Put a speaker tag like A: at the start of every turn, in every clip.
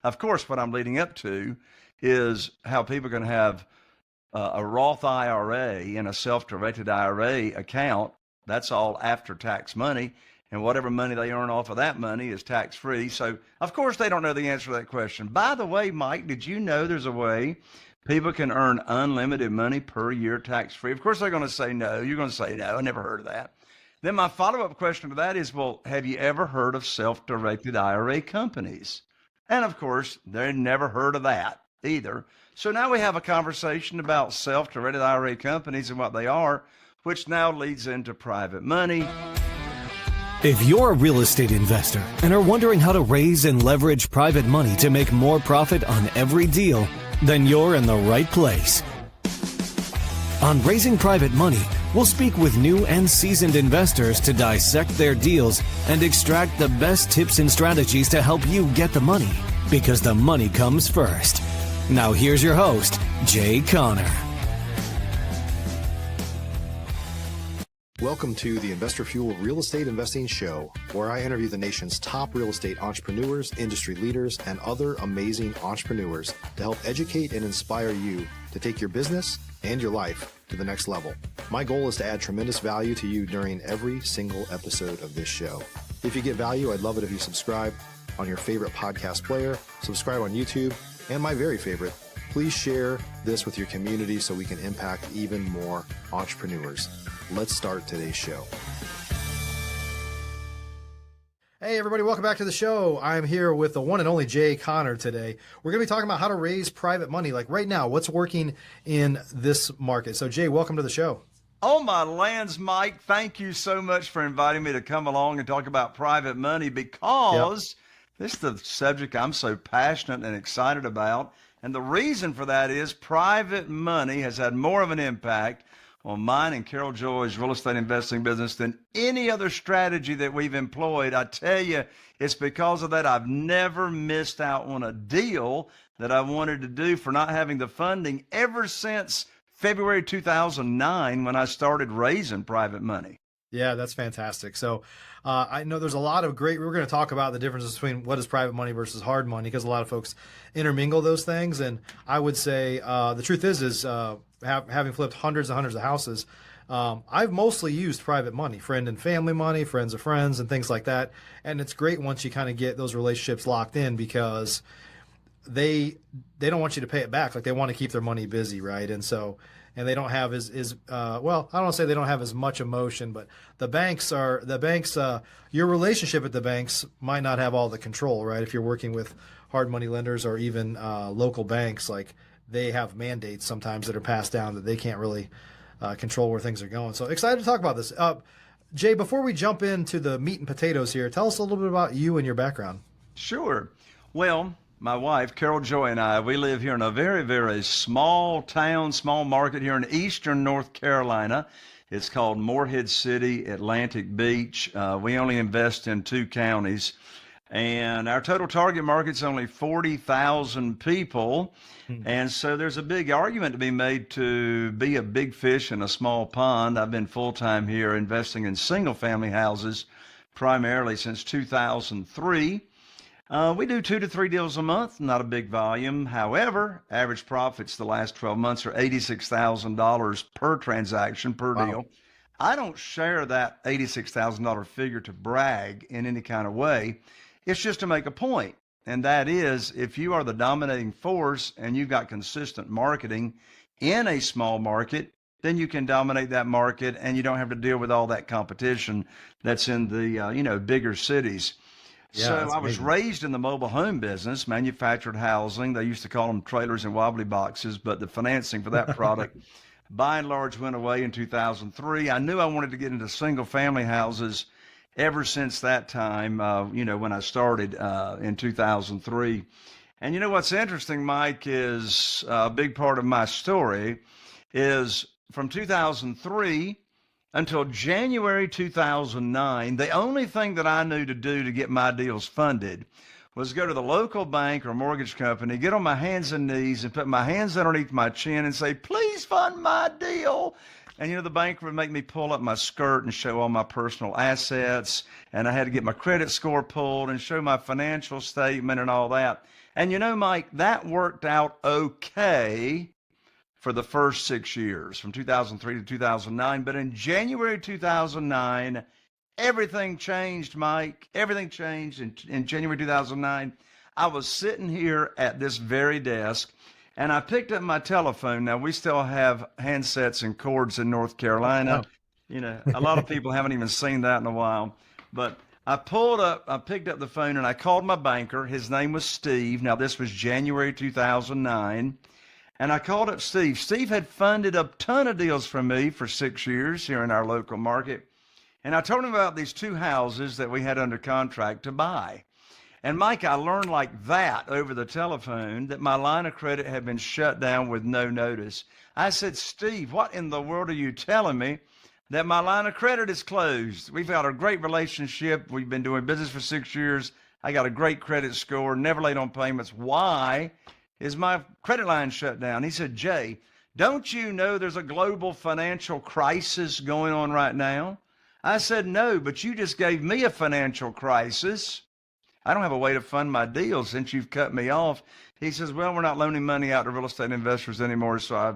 A: Of course, what I'm leading up to is how people can have a Roth IRA and a self-directed IRA account. That's all after-tax money, and whatever money they earn off of that money is tax-free. So, of course, they don't know the answer to that question. By the way, Mike, did you know there's a way people can earn unlimited money per year tax-free? Of course, they're going to say no. You're going to say no. I never heard of that. Then my follow-up question to that is, well, have you ever heard of self-directed IRA companies? And of course, they never heard of that either. So now we have a conversation about self-directed IRA companies and what they are, which now leads into private money.
B: If you're a real estate investor and are wondering how to raise and leverage private money to make more profit on every deal, then you're in the right place. On Raising Private Money, we'll speak with new and seasoned investors to dissect their deals and extract the best tips and strategies to help you get the money, because the money comes first. Now here's your host, Jay Conner.
C: Welcome to the Investor Fuel Real Estate Investing Show, where I interview the nation's top real estate entrepreneurs, industry leaders, and other amazing entrepreneurs to help educate and inspire you to take your business and your life to the next level. My goal is to add tremendous value to you during every single episode of this show. If you get value, I'd love it if you subscribe on your favorite podcast player, subscribe on YouTube, and my very favorite, please share this with your community so we can impact even more entrepreneurs. Let's start today's show. Hey everybody, welcome back to the show. I'm here with the one and only Jay Conner today. We're going to be talking about how to raise private money, like right now, what's working in this market. So Jay, welcome to the show.
A: Oh my lands, Mike, thank you so much for inviting me to come along and talk about private money, because this is the subject I'm so passionate and excited about. And the reason for that is private money has had more of an impact on mine and Carol Joy's real estate investing business than any other strategy that we've employed. I tell you, it's because of that I've never missed out on a deal that I wanted to do for not having the funding ever since February 2009 when I started raising private money.
C: Yeah, that's fantastic. So I know there's a lot of great, we're going to talk about the differences between what is private money versus hard money, because a lot of folks intermingle those things. And I would say the truth is having flipped hundreds and hundreds of houses, I've mostly used private money, friend and family money, friends of friends, and things like that. And it's great once you kind of get those relationships locked in, because they don't want you to pay it back. Like, they want to keep their money busy, right? And so, and they don't have well, I don't want to say they don't have as much emotion, but the banks, your relationship at the banks might not have all the control, right? If you're working with hard money lenders or even local banks, like, they have mandates sometimes that are passed down that they can't really control where things are going. So excited to talk about this. Jay, before we jump into the meat and potatoes here, tell us a little bit about you and your background.
A: Sure. Well, my wife, Carol Joy, and I, we live here in a very, very small town, small market here in eastern North Carolina. It's called Morehead City, Atlantic Beach. We only invest in 2 counties. And our total target market's only 40,000 people. And so there's a big argument to be made to be a big fish in a small pond. I've been full-time here investing in single-family houses primarily since 2003. We do 2 to 3 deals a month, not a big volume. However, average profits the last 12 months are $86,000 per transaction, per deal. I don't share that $86,000 figure to brag in any kind of way. It's just to make a point. And that is, if you are the dominating force and you've got consistent marketing in a small market, then you can dominate that market and you don't have to deal with all that competition that's in the, bigger cities. Yeah, so I was raised in the mobile home business, manufactured housing. They used to call them trailers and wobbly boxes, but the financing for that product by and large went away in 2003. I knew I wanted to get into single family houses ever since that time, when I started in 2003. And you know what's interesting, Mike, is a big part of my story is from 2003 until January 2009, the only thing that I knew to do to get my deals funded was go to the local bank or mortgage company, get on my hands and knees and put my hands underneath my chin and say, please fund my deal. And, the bank would make me pull up my skirt and show all my personal assets. And I had to get my credit score pulled and show my financial statement and all that. And Mike, that worked out okay for the first 6 years, from 2003 to 2009. But in January 2009, everything changed, Mike. Everything changed in January 2009. I was sitting here at this very desk, and I picked up my telephone. Now, we still have handsets and cords in North Carolina. A lot of people haven't even seen that in a while. But I picked up the phone, and I called my banker. His name was Steve. Now, this was January 2009. And I called up Steve. Steve had funded a ton of deals for me for 6 years here in our local market. And I told him about these 2 houses that we had under contract to buy. And Mike, I learned like that over the telephone that my line of credit had been shut down with no notice. I said, Steve, what in the world are you telling me? That my line of credit is closed. We've got a great relationship. We've been doing business for 6 years. I got a great credit score, never late on payments. Why is my credit line shut down? He said, Jay, don't you know there's a global financial crisis going on right now? I said, no, but you just gave me a financial crisis. I don't have a way to fund my deals since you've cut me off. He says, well, we're not loaning money out to real estate investors anymore. So I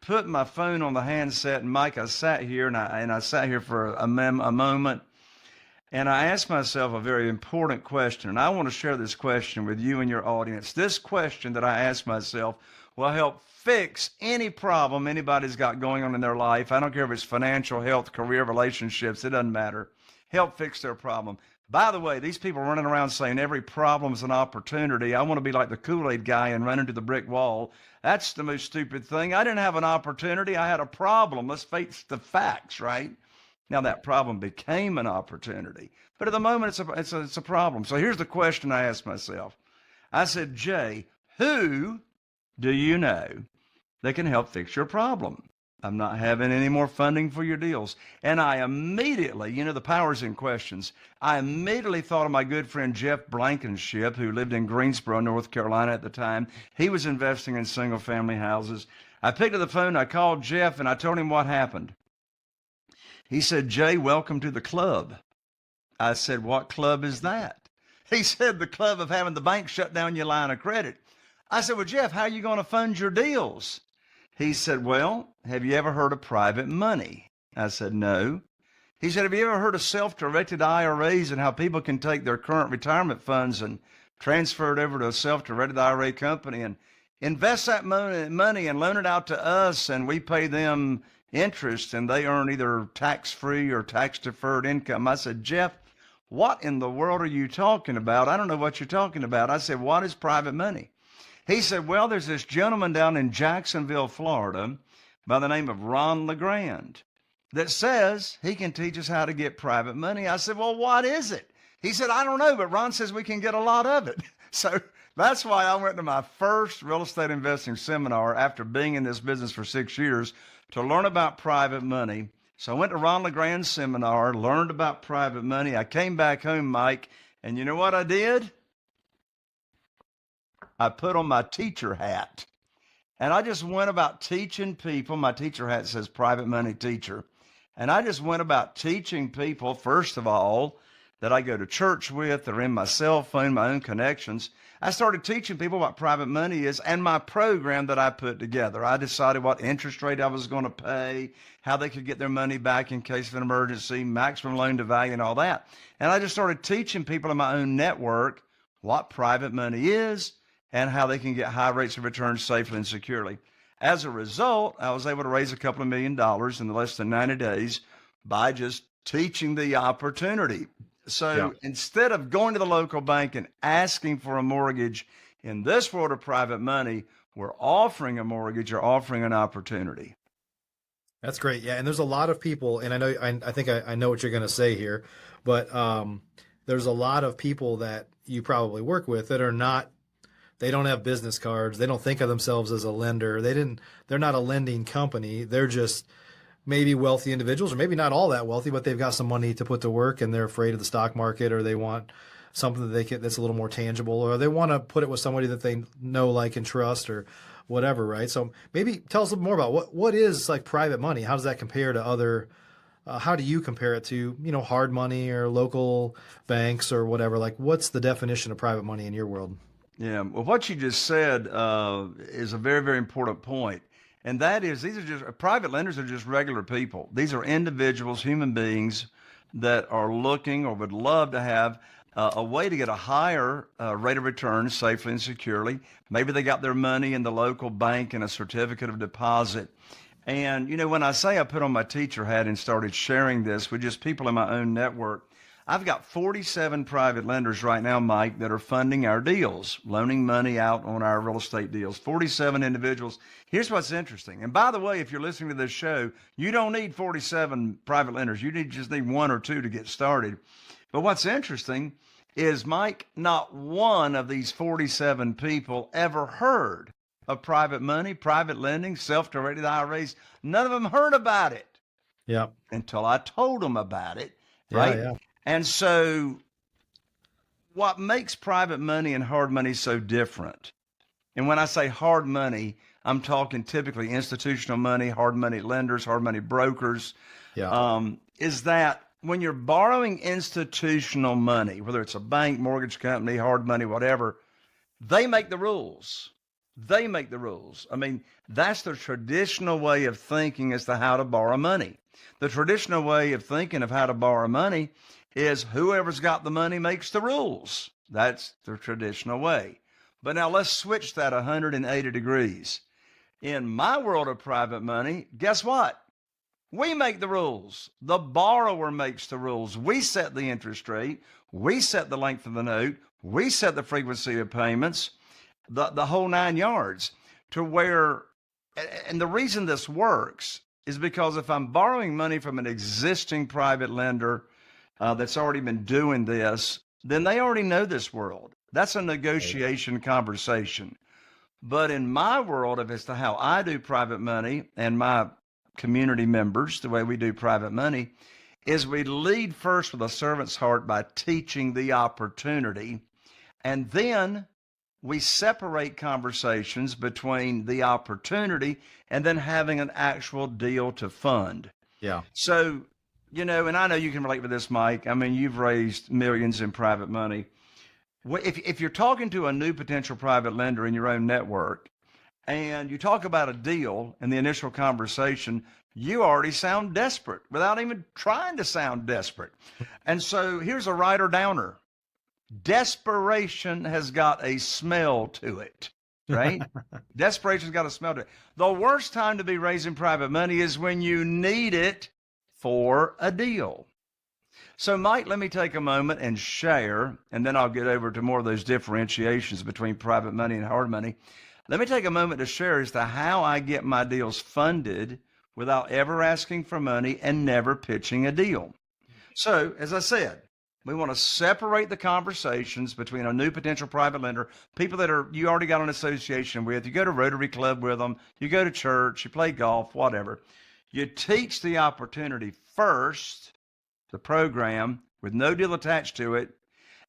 A: put my phone on the handset, and Mike, I sat here and I sat here for a moment. And I asked myself a very important question, and I want to share this question with you and your audience. This question that I asked myself will help fix any problem anybody's got going on in their life. I don't care if it's financial, health, career, relationships, it doesn't matter. Help fix their problem. By the way, these people running around saying every problem is an opportunity. I want to be like the Kool-Aid guy and run into the brick wall. That's the most stupid thing. I didn't have an opportunity. I had a problem. Let's face the facts, right? Now that problem became an opportunity, but at the moment it's a problem. So here's the question I asked myself. I said, Jay, who do you know that can help fix your problem? I'm not having any more funding for your deals. And I immediately, the power's in questions. I immediately thought of my good friend Jeff Blankenship, who lived in Greensboro, North Carolina at the time. He was investing in single family houses. I picked up the phone, I called Jeff, and I told him what happened. He said, Jay, welcome to the club. I said, what club is that? He said, the club of having the bank shut down your line of credit. I said, well, Jeff, how are you going to fund your deals? He said, well, have you ever heard of private money? I said, no. He said, have you ever heard of self-directed IRAs and how people can take their current retirement funds and transfer it over to a self-directed IRA company and invest that money and loan it out to us, and we pay them interest and they earn either tax-free or tax-deferred income? I said, Jeff, what in the world are you talking about? I don't know what you're talking about. I said, what is private money? He said, well, there's this gentleman down in Jacksonville, Florida, by the name of Ron LeGrand, that says he can teach us how to get private money. I said, well, what is it? He said, I don't know, but Ron says we can get a lot of it. So that's why I went to my first real estate investing seminar after being in this business for 6 years to learn about private money. So I went to Ron LeGrand's seminar, learned about private money. I came back home, Mike, and you know what I did? I put on my teacher hat, and I just went about teaching people. My teacher hat says private money teacher. And I just went about teaching people, first of all, that I go to church with or in my cell phone, my own connections. I started teaching people what private money is and my program that I put together. I decided what interest rate I was going to pay, how they could get their money back in case of an emergency, maximum loan to value and all that. And I just started teaching people in my own network what private money is and how they can get high rates of return safely and securely. As a result, I was able to raise a couple of $1 million in less than 90 days by just teaching the opportunity. So instead of going to the local bank and asking for a mortgage, in this world of private money, we're offering a mortgage or offering an opportunity.
C: That's great. Yeah. And there's a lot of people, and I think I know what you're going to say here, but there's a lot of people that you probably work with that are not, they don't have business cards. They don't think of themselves as a lender. They're not a lending company. They're just maybe wealthy individuals, or maybe not all that wealthy, but they've got some money to put to work and they're afraid of the stock market, or they want something that's a little more tangible, or they want to put it with somebody that they know, like, and trust, or whatever. Right. So maybe tell us a little more about what is like private money. How does that compare to other, how do you compare it to, hard money or local banks or whatever? Like, what's the definition of private money in your world?
A: Yeah. Well, what you just said is a very, very important point. And that is, these are just private lenders are just regular people. These are individuals, human beings that are looking or would love to have a way to get a higher rate of return safely and securely. Maybe they got their money in the local bank in a certificate of deposit. And, you know, when I say I put on my teacher hat and started sharing this with just people in my own network, I've got 47 private lenders right now, Mike, that are funding our deals, loaning money out on our real estate deals. 47 individuals. Here's what's interesting. And by the way, if you're listening to this show, you don't need 47 private lenders. You just need one or two to get started. But what's interesting is, Mike, not one of these 47 people ever heard of private money, private lending, self-directed IRAs. None of them heard about it.
C: Yeah.
A: Until I told them about it, right?
C: Yeah.
A: And so what makes private money and hard money so different? And when I say hard money, I'm talking typically institutional money, hard money lenders, hard money brokers, is that when you're borrowing institutional money, whether it's a bank, mortgage company, hard money, whatever, they make the rules. They make the rules. I mean, that's the traditional way of thinking as to how to borrow money. The traditional way of thinking of how to borrow money is whoever's got the money makes the rules. That's the traditional way. But now let's switch that 180 degrees. In my world of private money, guess what? We make the rules. The borrower makes the rules. We set the interest rate. We set the length of the note. We set the frequency of payments, the whole 9 yards, to where, and the reason this works is because if I'm borrowing money from an existing private lender that's already been doing this, then they already know this world. That's a negotiation conversation. But in my world, as to how I do private money and my community members, the way we do private money, is we lead first with a servant's heart by teaching the opportunity. And then we separate conversations between the opportunity and then having an actual deal to fund.
C: Yeah.
A: So, you know, and I know you can relate with this, Mike. I mean, you've raised millions in private money. If you're talking to a new potential private lender in your own network and you talk about a deal in the initial conversation, you already sound desperate without even trying to sound desperate. And so here's a writer downer. Desperation has got a smell to it, right? Desperation's got a smell to it. The worst time to be raising private money is when you need it for a deal. So, Mike, let me take a moment and share, and then I'll get over to more of those differentiations between private money and hard money. Let me take a moment to share as to how I get my deals funded without ever asking for money and never pitching a deal. So, as I said, we want to separate the conversations between a new potential private lender, people that you already got an association with. You go to Rotary Club with them, you go to church, you play golf, whatever. You teach the opportunity first, the program, with no deal attached to it.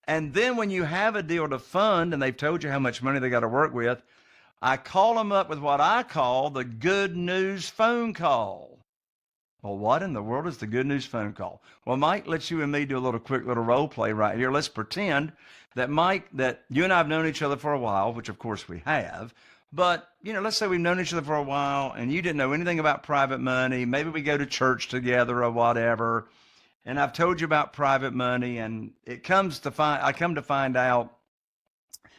A: And then when you have a deal to fund and they've told you how much money they got to work with, I call them up with what I call the good news phone call. Well, what in the world is the good news phone call? Well, Mike, let's you and me do a quick little role play right here. Let's pretend that, Mike, that you and I have known each other for a while, which of course we have. But, you know, let's say we've known each other for a while and you didn't know anything about private money. Maybe we go to church together or whatever. And I've told you about private money, and I come to find out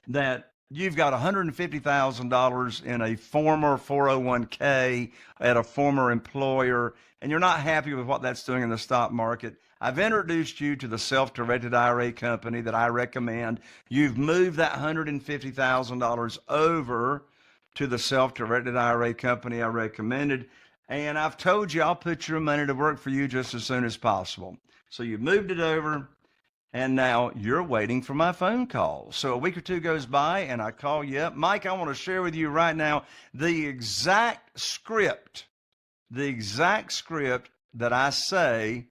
A: that you've got $150,000 in a former 401k at a former employer, and you're not happy with what that's doing in the stock market. I've introduced you to the self-directed IRA company that I recommend. You've moved that $150,000 over to the self-directed IRA company I recommended. And I've told you I'll put your money to work for you just as soon as possible. So you moved it over, and now you're waiting for my phone call. So a week or two goes by, and I call you up. Mike, I want to share with you right now the exact script that I say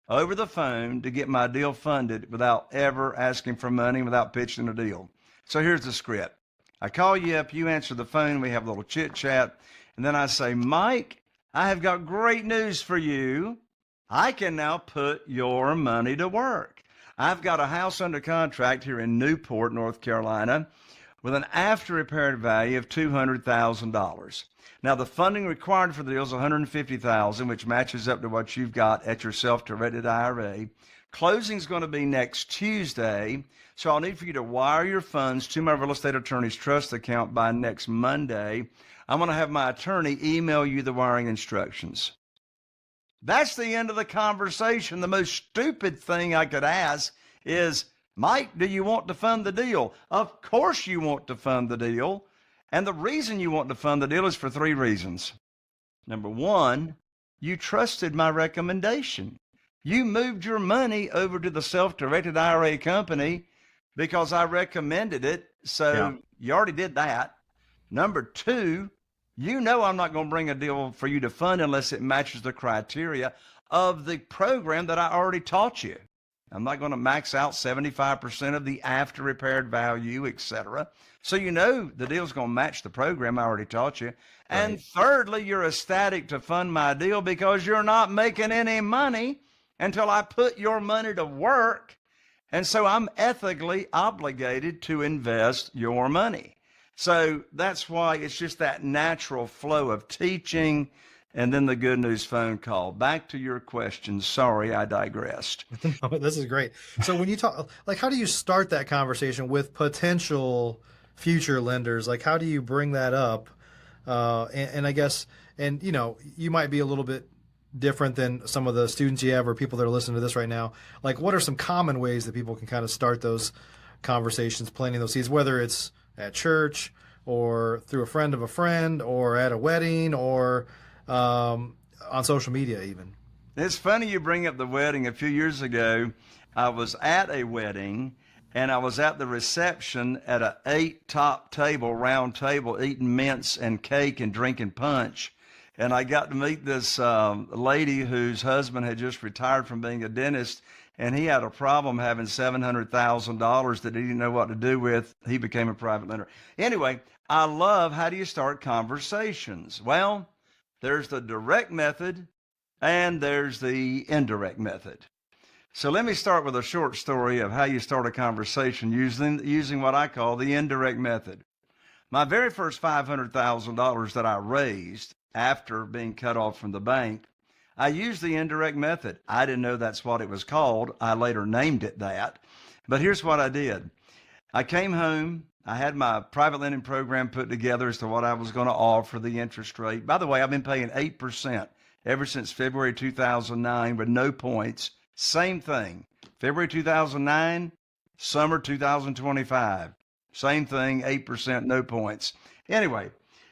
A: over the phone to get my deal funded without ever asking for money, without pitching a deal. So here's the script. I call you up, you answer the phone, we have a little chit chat, and then I say, Mike, I have got great news for you. I can now put your money to work. I've got a house under contract here in Newport, North Carolina, with an after repaired value of $200,000. Now, the funding required for the deal is $150,000, which matches up to what you've got at your self-directed IRA. Closing is going to be next Tuesday, so I'll need for you to wire your funds to my real estate attorney's trust account by next Monday. I'm going to have my attorney email you the wiring instructions. That's the end of the conversation. The most stupid thing I could ask is, Mike, do you want to fund the deal? Of course you want to fund the deal. And the reason you want to fund the deal is for 3 reasons. Number 1, you trusted my recommendation. You moved your money over to the self-directed IRA company because I recommended it. So you already did that. Number 2, you know I'm not going to bring a deal for you to fund unless it matches the criteria of the program that I already taught you. I'm not going to max out 75% of the after repaired value, etc. So you know the deal's going to match the program I already taught you. Right. And thirdly, you're ecstatic to fund my deal because you're not making any money until I put your money to work. And so I'm ethically obligated to invest your money. So that's why it's just that natural flow of teaching and then the good news phone call. Back to your question. Sorry, I digressed.
C: No, this is great. So when you talk, like, how do you start that conversation with potential future lenders? Like, how do you bring that up? And I guess, and you know, you might be a little bit different than some of the students you have or people that are listening to this right now. Like, what are some common ways that people can kind of start those conversations, planting those seeds, whether it's at church or through a friend of a friend or at a wedding or on social media even?
A: It's funny you bring up the wedding. A few years ago, I was at a wedding and I was at the reception at an 8-top table, round table, eating mince and cake and drinking punch. And I got to meet this lady whose husband had just retired from being a dentist, and he had a problem having $700,000 that he didn't know what to do with. He became a private lender. Anyway, I love, how do you start conversations? Well, there's the direct method and there's the indirect method. So let me start with a short story of how you start a conversation using what I call the indirect method. My very first $500,000 that I raised after being cut off from the bank, I used the indirect method. I didn't know that's what it was called. I later named it that. But here's what I did. I came home. I had my private lending program put together as to what I was going to offer, the interest rate. By the way, I've been paying 8% ever since February 2009 with no points. Same thing. February 2009, summer 2025. Same thing, 8%, no points. Anyway,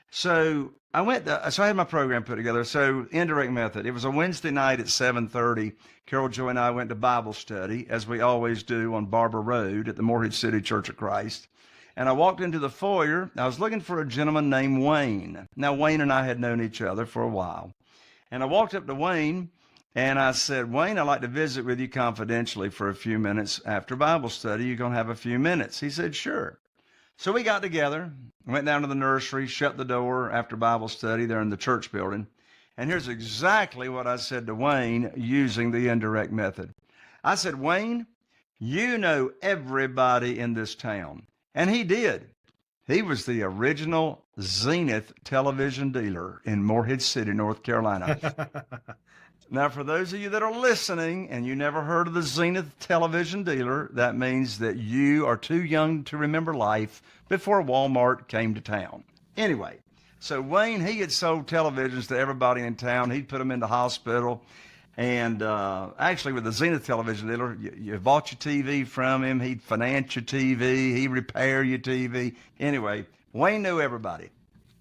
A: so I had my program put together. So indirect method. It was a Wednesday night at 7:30. Carol Joy and I went to Bible study, as we always do, on Barber Road at the Morehead City Church of Christ. And I walked into the foyer. I was looking for a gentleman named Wayne. Now, Wayne and I had known each other for a while. And I walked up to Wayne and I said, Wayne, I'd like to visit with you confidentially for a few minutes after Bible study. You're going to have a few minutes. He said, sure. So we got together, went down to the nursery, shut the door after Bible study there in the church building. And here's exactly what I said to Wayne using the indirect method. I said, Wayne, you know everybody in this town. And he did. He was the original Zenith television dealer in Morehead City, North Carolina. Now, for those of you that are listening and you never heard of the Zenith television dealer, that means that you are too young to remember life before Walmart came to town. Anyway, so Wayne, he had sold televisions to everybody in town. He'd put them in the hospital. And actually, with the Zenith television dealer, you bought your TV from him. He'd finance your TV. He'd repair your TV. Anyway, Wayne knew everybody.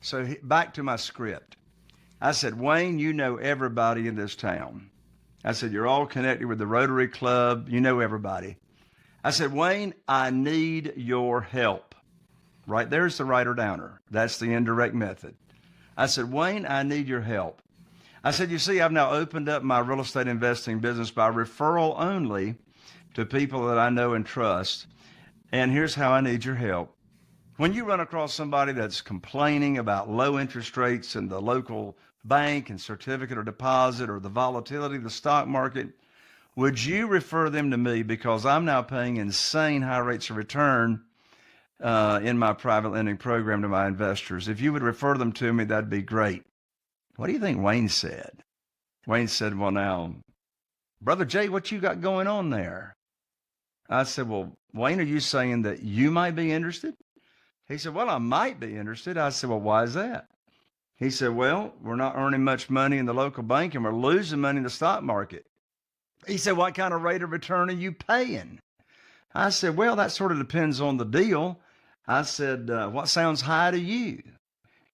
A: So back to my script. I said, Wayne, you know everybody in this town. I said, you're all connected with the Rotary Club. You know everybody. I said, Wayne, I need your help. Right there's the writer downer. That's the indirect method. I said, Wayne, I need your help. I said, you see, I've now opened up my real estate investing business by referral only to people that I know and trust. And here's how I need your help. When you run across somebody that's complaining about low interest rates in the local bank and certificate or deposit or the volatility of the stock market, would you refer them to me because I'm now paying insane high rates of return in my private lending program to my investors. If you would refer them to me, that'd be great. What do you think Wayne said? Wayne said, well, now, Brother Jay, what you got going on there? I said, well, Wayne, are you saying that you might be interested? He said, well, I might be interested. I said, well, why is that? He said, well, we're not earning much money in the local bank and we're losing money in the stock market. He said, what kind of rate of return are you paying? I said, well, that sort of depends on the deal. I said, what sounds high to you?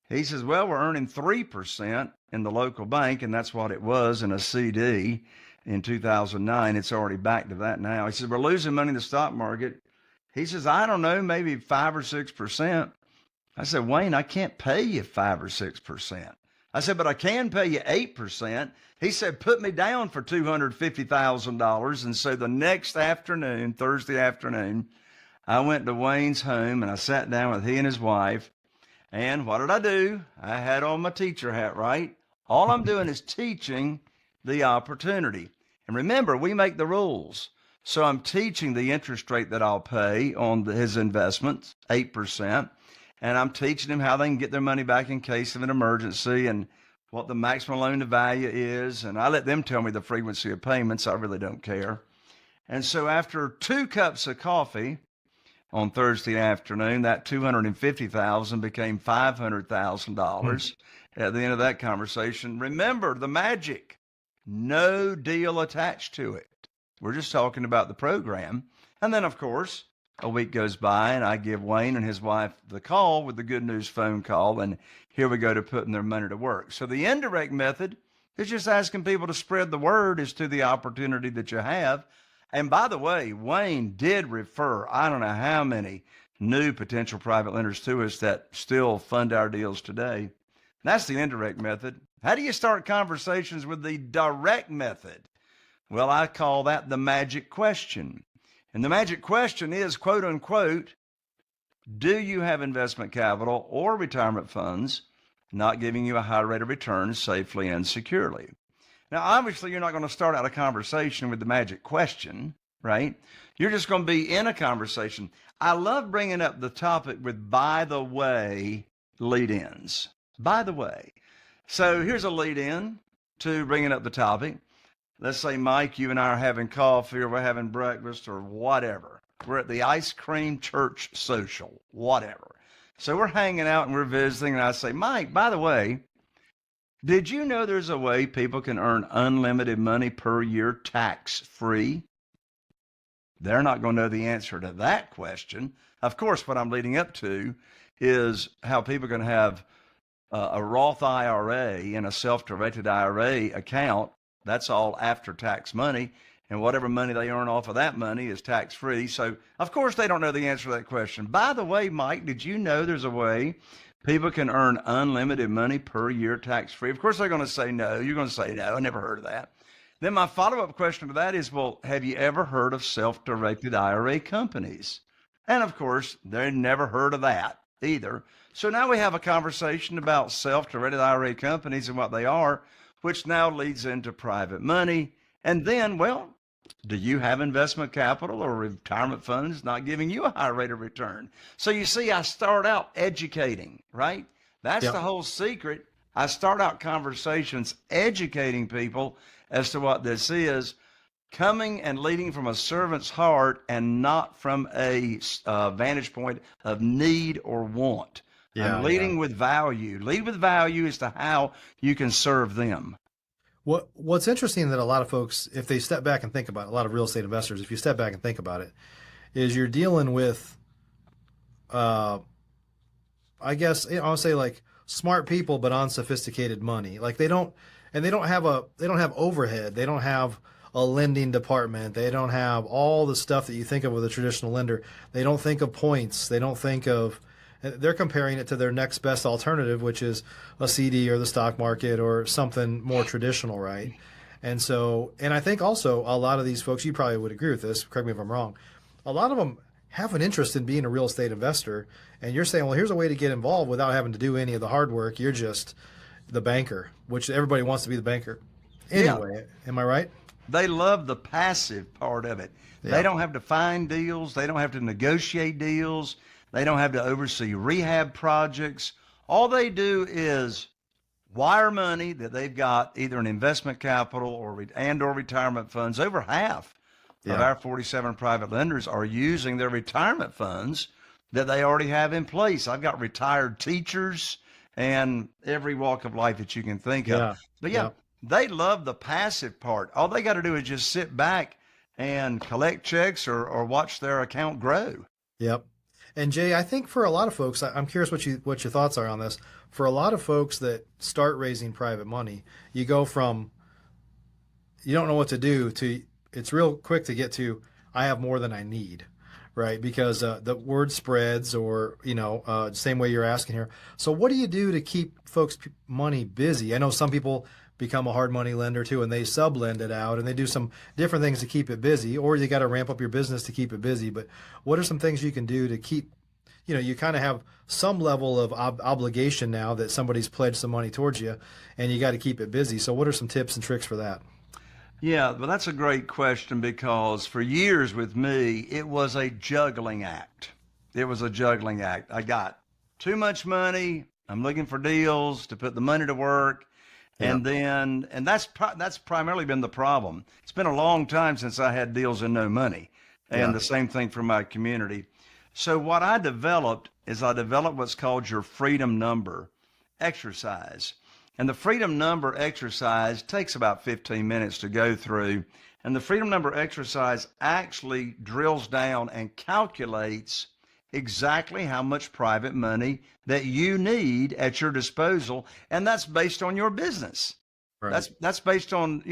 A: He says, well, we're earning 3% in the local bank, and that's what it was in a CD in 2009. It's already back to that now. He says, we're losing money in the stock market. He says, I don't know, maybe 5 or 6%. I said, Wayne, I can't pay you 5 or 6%. I said, but I can pay you 8%. He said, put me down for $250,000. And so the next afternoon, Thursday afternoon, I went to Wayne's home and I sat down with he and his wife. And what did I do? I had on my teacher hat, right? All I'm doing is teaching the opportunity. And remember, we make the rules. So I'm teaching the interest rate that I'll pay on his investments, 8%. And I'm teaching them how they can get their money back in case of an emergency and what the maximum loan to value is. And I let them tell me the frequency of payments. I really don't care. And so after 2 cups of coffee on Thursday afternoon, that $250,000 became $500,000 at the end of that conversation. Remember the magic, no deal attached to it. We're just talking about the program. And then, of course, a week goes by and I give Wayne and his wife the call with the good news phone call. And here we go to putting their money to work. So the indirect method is just asking people to spread the word as to the opportunity that you have. And by the way, Wayne did refer, I don't know how many new potential private lenders to us that still fund our deals today. That's the indirect method. How do you start conversations with the direct method? Well, I call that the magic question. And the magic question is, quote unquote, do you have investment capital or retirement funds not giving you a high rate of return safely and securely? Now, obviously, you're not going to start out a conversation with the magic question, right? You're just going to be in a conversation. I love bringing up the topic with by the way lead-ins. By the way. So here's a lead-in to bringing up the topic. Let's say, Mike, you and I are having coffee or we're having breakfast or whatever. We're at the ice cream church social, whatever. So we're hanging out and we're visiting, and I say, Mike, by the way, did you know there's a way people can earn unlimited money per year tax-free? They're not going to know the answer to that question. Of course, what I'm leading up to is how people can have a Roth IRA and a self-directed IRA account. That's all after-tax money, and whatever money they earn off of that money is tax-free. So, of course, they don't know the answer to that question. By the way, Mike, did you know there's a way people can earn unlimited money per year tax-free? Of course, they're going to say no. You're going to say no. I never heard of that. Then my follow-up question to that is, well, have you ever heard of self-directed IRA companies? And, of course, they never heard of that either. So now we have a conversation about self-directed IRA companies and what they are, which now leads into private money. And then, well, do you have investment capital or retirement funds not giving you a high rate of return? So you see, I start out educating, right? That's the whole secret. I start out conversations educating people as to what this is, coming and leading from a servant's heart and not from a vantage point of need or want. I'm leading with value. Lead with value as to how you can serve them.
C: What's interesting that a lot of folks, if they step back and think about it, a lot of real estate investors, if you step back and think about it, is you're dealing with, I guess I would say like smart people but unsophisticated money. Like they don't have overhead. They don't have a lending department. They don't have all the stuff that you think of with a traditional lender. They don't think of points. They don't think of. They're comparing it to their next best alternative, which is a CD or the stock market or something more traditional, right? And so, and I think also a lot of these folks, you probably would agree with this, correct me if I'm wrong, a lot of them have an interest in being a real estate investor, and you're saying, well, here's a way to get involved without having to do any of the hard work. You're just the banker, which everybody wants to be the banker. Anyway, am I right?
A: They love the passive part of it. They don't have to find deals. They don't have to negotiate deals. They don't have to oversee rehab projects. All they do is wire money that they've got either in investment capital or retirement funds. Over half of our 47 private lenders are using their retirement funds that they already have in place. I've got retired teachers and every walk of life that you can think of. But they love the passive part. All they got to do is just sit back and collect checks or watch their account grow.
C: Yep. And Jay, I think for a lot of folks, I'm curious what your thoughts are on this. For a lot of folks that start raising private money, you go from you don't know what to do to it's real quick to get to I have more than I need, right? Because the word spreads, or same way you're asking here. So what do you do to keep folks' money busy? I know some people become a hard money lender too, and they sublend it out, and they do some different things to keep it busy, or you got to ramp up your business to keep it busy. But what are some things you can do to keep, you kind of have some level of obligation now that somebody's pledged some money towards you, and you got to keep it busy. So what are some tips and tricks for that?
A: Yeah, well, that's a great question, because for years with me, it was a juggling act. It was a juggling act. I got too much money. I'm looking for deals to put the money to work. And that's primarily been the problem. It's been a long time since I had deals and no money, and the same thing for my community. So what I developed is what's called your freedom number exercise. And the freedom number exercise takes about 15 minutes to go through. And the freedom number exercise actually drills down and calculates exactly how much private money that you need at your disposal, and that's based on your business. Right. That's based on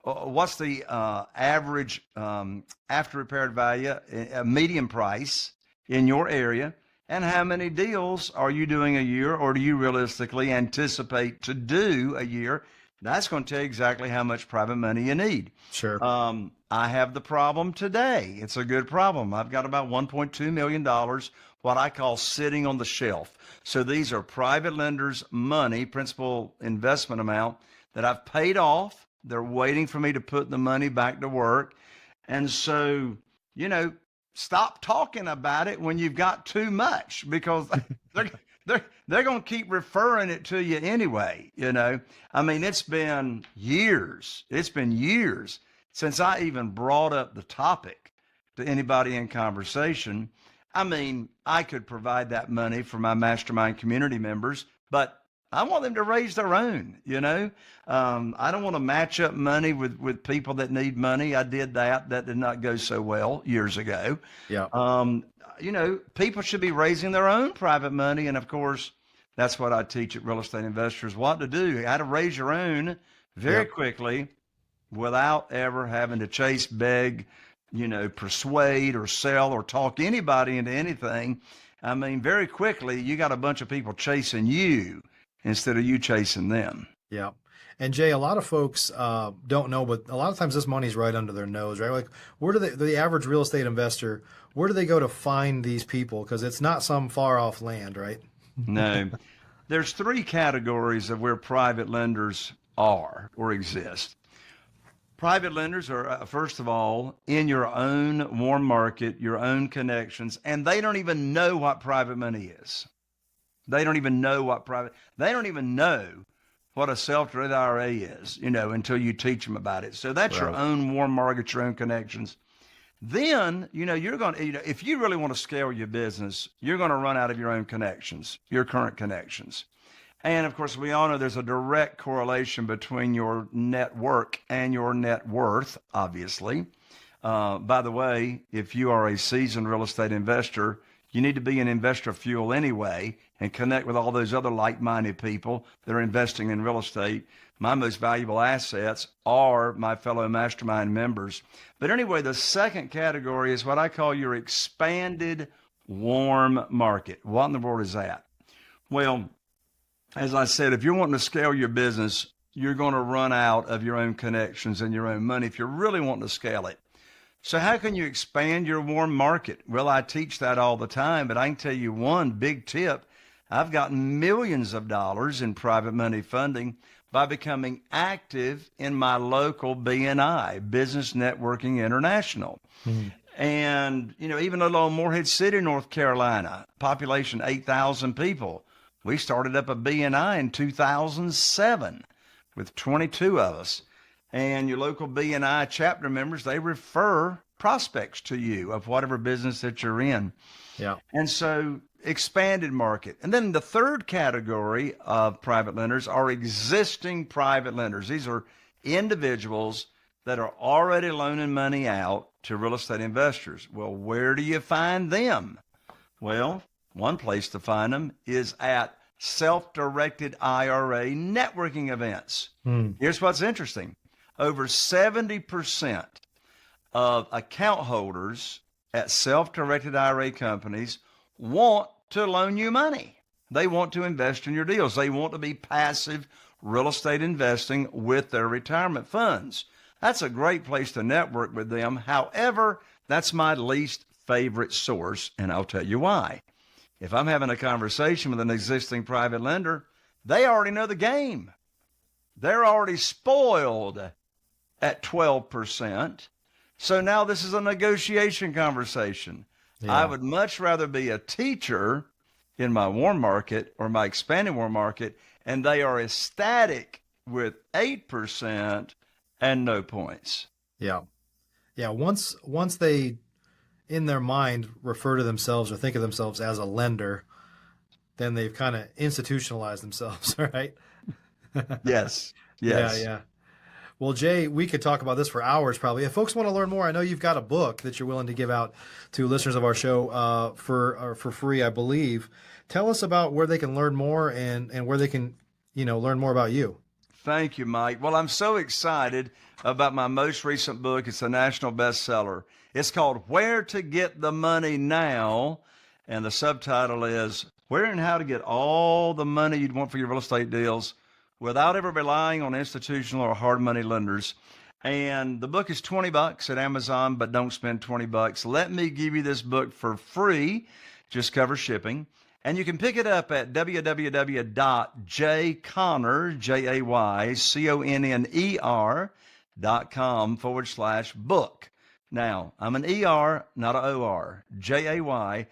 A: what's the average after repaired value, median price in your area, and how many deals are you doing a year, or do you realistically anticipate to do a year? That's going to tell you exactly how much private money you need.
C: Sure.
A: I have the problem today. It's a good problem. I've got about $1.2 million, what I call sitting on the shelf. So these are private lenders' money, principal investment amount, that I've paid off. They're waiting for me to put the money back to work. And so, stop talking about it when you've got too much, because they're going to keep referring it to you anyway. I mean, it's been years since I even brought up the topic to anybody in conversation. I mean, I could provide that money for my mastermind community members, but I want them to raise their own. I don't want to match up money with people that need money. I did that. That did not go so well years ago.
C: Yeah.
A: People should be raising their own private money. And of course, that's what I teach at Real Estate Investors, what to do, how to raise your own very quickly without ever having to chase, beg, persuade or sell or talk anybody into anything. I mean, very quickly, you got a bunch of people chasing you instead of you chasing them.
C: Yeah. And Jay, a lot of folks don't know, but a lot of times this money's right under their nose, right? Like, where do the average real estate investor, where do they go to find these people? Because it's not some far off land, right?
A: No. There's three categories of where private lenders are or exist. Private lenders are, first of all, in your own warm market, your own connections, and they don't even know what private money is. They don't even know what a self-directed IRA is, until you teach them about it. So that's your own warm market, your own connections. Then, you're going to, if you really want to scale your business, you're going to run out of your own connections, your current connections. And of course, we all know there's a direct correlation between your network and your net worth, obviously. By the way, if you are a seasoned real estate investor, you need to be an investor fuel anyway and connect with all those other like-minded people that are investing in real estate. My most valuable assets are my fellow mastermind members. But anyway, the second category is what I call your expanded warm market. What in the world is that? Well, as I said, if you're wanting to scale your business, you're going to run out of your own connections and your own money if you're really wanting to scale it. So how can you expand your warm market? Well, I teach that all the time, but I can tell you one big tip. I've gotten millions of dollars in private money funding by becoming active in my local BNI, Business Networking International. And, even a little old Morehead City, North Carolina, population 8,000 people. We started up a BNI in 2007 with 22 of us. And your local BNI chapter members, they refer prospects to you of whatever business that you're in.
C: Yeah.
A: And so expanded market. And then the third category of private lenders are existing private lenders. These are individuals that are already loaning money out to real estate investors. Well, where do you find them? Well, one place to find them is at self-directed IRA networking events. Here's what's interesting. Over 70% of account holders at self-directed IRA companies want to loan you money. They want to invest in your deals. They want to be passive real estate investing with their retirement funds. That's a great place to network with them. However, that's my least favorite source, and I'll tell you why. If I'm having a conversation with an existing private lender, they already know the game. They're already spoiled at 12%. So now this is a negotiation conversation.
C: Yeah.
A: I would much rather be a teacher in my warm market or my expanding warm market, and they are ecstatic with 8% and no points.
C: Yeah. Yeah. Once they, in their mind, refer to themselves or think of themselves as a lender, then they've kind of institutionalized themselves, right?
A: Yes. Yes.
C: Yeah. Well, Jay, we could talk about this for hours probably. If folks want to learn more, I know you've got a book that you're willing to give out to listeners of our show for free, I believe. Tell us about where they can learn more and where they can, learn more about you.
A: Thank you, Mike. Well, I'm so excited about my most recent book. It's a national bestseller. It's called Where to Get the Money Now, and the subtitle is Where and How to Get All the Money You'd Want for Your Real Estate Deals without ever relying on institutional or hard money lenders. And the book is $20 at Amazon, but don't spend $20. Let me give you this book for free. Just cover shipping. And you can pick it up at www.jayconner.com/book. Now, I'm an ER, not an OR. JAYCONNER,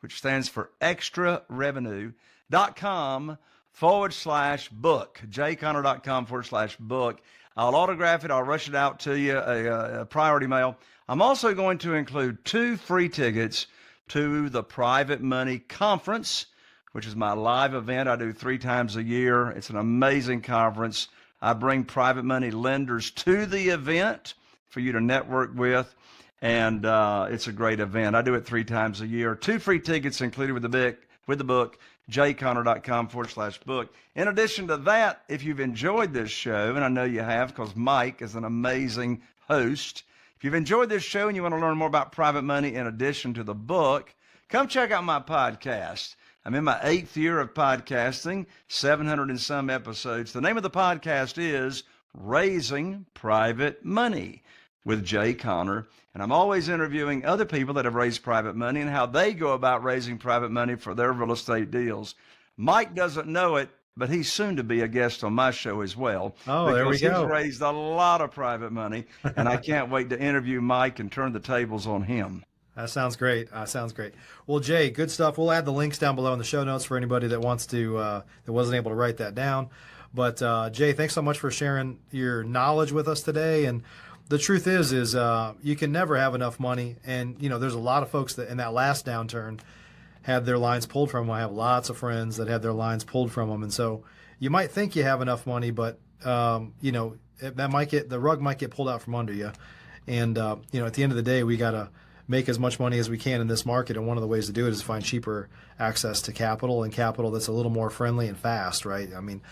A: which stands for extra revenue.com/book. jayconner.com/book. I'll autograph it. I'll rush it out to you, a priority mail. I'm also going to include 2 free tickets to the Private Money Conference, which is my live event I do 3 times a year. It's an amazing conference. I bring private money lenders to the event for you to network with, and it's a great event. I do it 3 times a year. 2 free tickets included with the book, jayconner.com/book. In addition to that, if you've enjoyed this show, and I know you have because Mike is an amazing host, if you've enjoyed this show and you want to learn more about private money in addition to the book, come check out my podcast. I'm in my 8th year of podcasting, 700 and some episodes. The name of the podcast is Raising Private Money with Jay Conner. And I'm always interviewing other people that have raised private money and how they go about raising private money for their real estate deals. Mike doesn't know it, but he's soon to be a guest on my show as well.
C: Oh, there we go.
A: He's raised a lot of private money, and I can't wait to interview Mike and turn the tables on him.
C: That sounds great. Well, Jay, good stuff. We'll add the links down below in the show notes for anybody that wants to, that wasn't able to write that down. But Jay, thanks so much for sharing your knowledge with us today. And the truth is you can never have enough money. And, there's a lot of folks that in that last downturn had their lines pulled from them. I have lots of friends that had their lines pulled from them. And so you might think you have enough money, but, the rug might get pulled out from under you. And, at the end of the day, we got to make as much money as we can in this market. And one of the ways to do it is to find cheaper access to capital and capital that's a little more friendly and fast, right? I mean,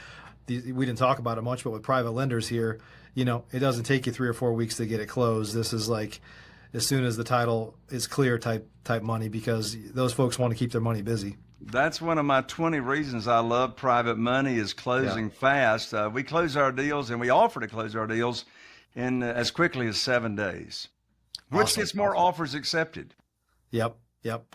C: we didn't talk about it much, but with private lenders here, it doesn't take you 3 or 4 weeks to get it closed. This is like as soon as the title is clear type money, because those folks want to keep their money busy.
A: That's one of my 20 reasons I love private money is closing fast. We close our deals, and we offer to close our deals in as quickly as 7 days, which gets more offers accepted.
C: Yep.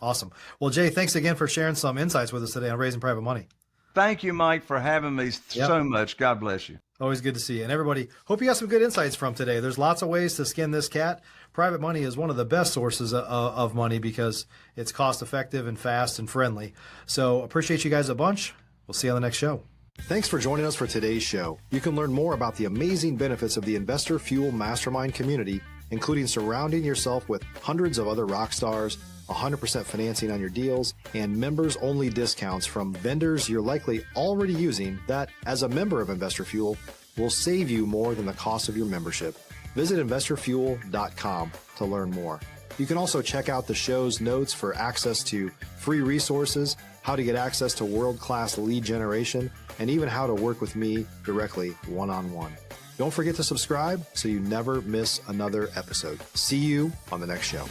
C: Awesome. Well, Jay, thanks again for sharing some insights with us today on raising private money.
A: Thank you, Mike, for having me so much. God bless you.
C: Always good to see you. And everybody, hope you got some good insights from today. There's lots of ways to skin this cat. Private money is one of the best sources of money because it's cost effective and fast and friendly. So appreciate you guys a bunch. We'll see you on the next show. Thanks for joining us for today's show. You can learn more about the amazing benefits of the Investor Fuel Mastermind community, including surrounding yourself with hundreds of other rock stars, 100% financing on your deals, and members-only discounts from vendors you're likely already using that, as a member of Investor Fuel, will save you more than the cost of your membership. Visit investorfuel.com to learn more. You can also check out the show's notes for access to free resources, how to get access to world-class lead generation, and even how to work with me directly one-on-one. Don't forget to subscribe so you never miss another episode. See you on the next show.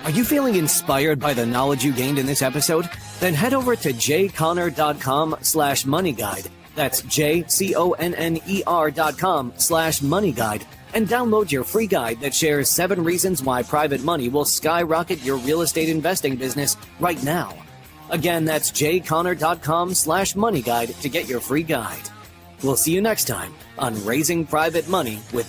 B: Are you feeling inspired by the knowledge you gained in this episode? Then head over to jconner.com/moneyguide. That's jconner.com/moneyguide and download your free guide that shares 7 reasons why private money will skyrocket your real estate investing business right now. Again, that's jconner.com/moneyguide to get your free guide. We'll see you next time on Raising Private Money with